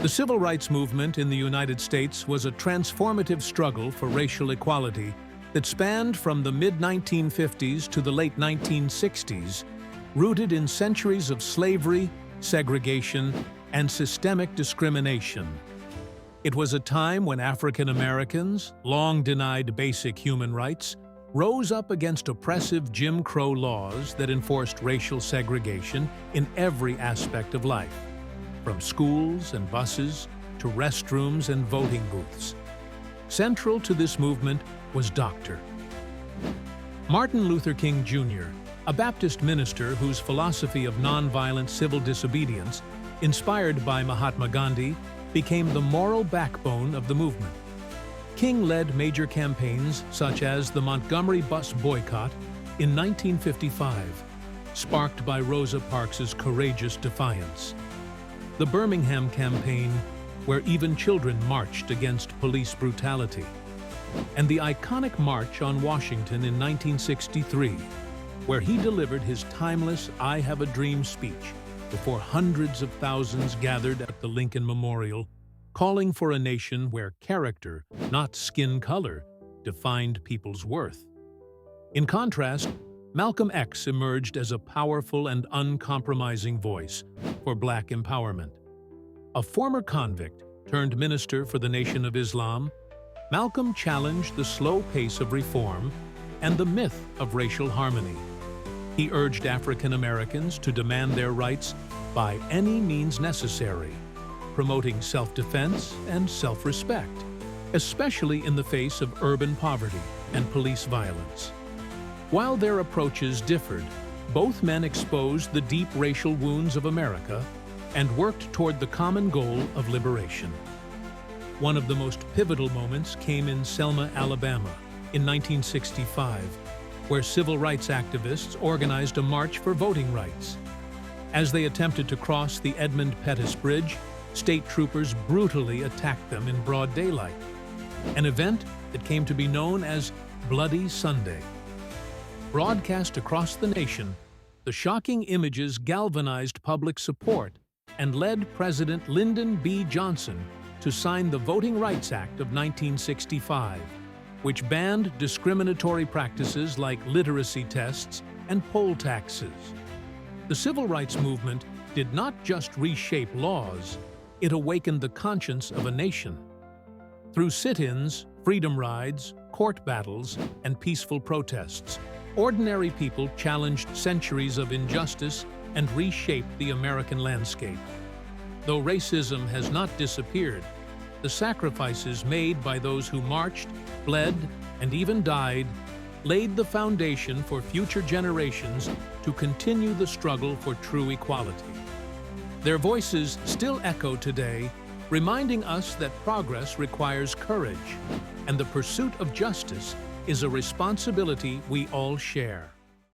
The civil rights movement in the United States was a transformative struggle for racial equality that spanned from the mid-1950s to the late 1960s, rooted in centuries of slavery, segregation, and systemic discrimination. It was a time when African Americans, long denied basic human rights, rose up against oppressive Jim Crow laws that enforced racial segregation in every aspect of life, from schools and buses to restrooms and voting booths. Central to this movement was Dr. Martin Luther King Jr., a Baptist minister whose philosophy of nonviolent civil disobedience, inspired by Mahatma Gandhi, became the moral backbone of the movement. King led major campaigns such as the Montgomery Bus Boycott in 1955, sparked by Rosa Parks's courageous defiance. The Birmingham campaign, where even children marched against police brutality. And the iconic March on Washington in 1963, where he delivered his timeless "I Have a Dream" speech before hundreds of thousands gathered at the Lincoln Memorial, calling for a nation where character, not skin color, defined people's worth. In contrast, MalcolmX emerged as a powerful and uncompromising voice for Black empowerment. A former convict turned minister for the Nation of Islam, Malcolm challenged the slow pace of reform and the myth of racial harmony. He urged African Americans to demand their rights by any means necessary, promoting self-defense and self-respect, especially in the face of urban poverty and police violence. While their approaches differed, both men exposed the deep racial wounds of America and worked toward the common goal of liberation. One of the most pivotal moments came in Selma, Alabama, in 1965, where civil rights activists organized a march for voting rights. As they attempted to cross the Edmund Pettus Bridge, state troopers brutally attacked them in broad daylight, an event that came to be known as Bloody Sunday. Broadcast across the nation, the shocking images galvanized public support and led President Lyndon B. Johnson to sign the Voting Rights Act of 1965, which banned discriminatory practices like literacy tests and poll taxes. The civil rights movement did not just reshape laws, it awakened the conscience of a nation. Through sit-ins, freedom rides, court battles, and peaceful protests, ordinary people challenged centuries of injustice and reshaped the American landscape. Though racism has not disappeared, the sacrifices made by those who marched, bled, and even died laid the foundation for future generations to continue the struggle for true equality. Their voices still echo today, reminding us that progress requires courage, and the pursuit of justice is a responsibility we all share.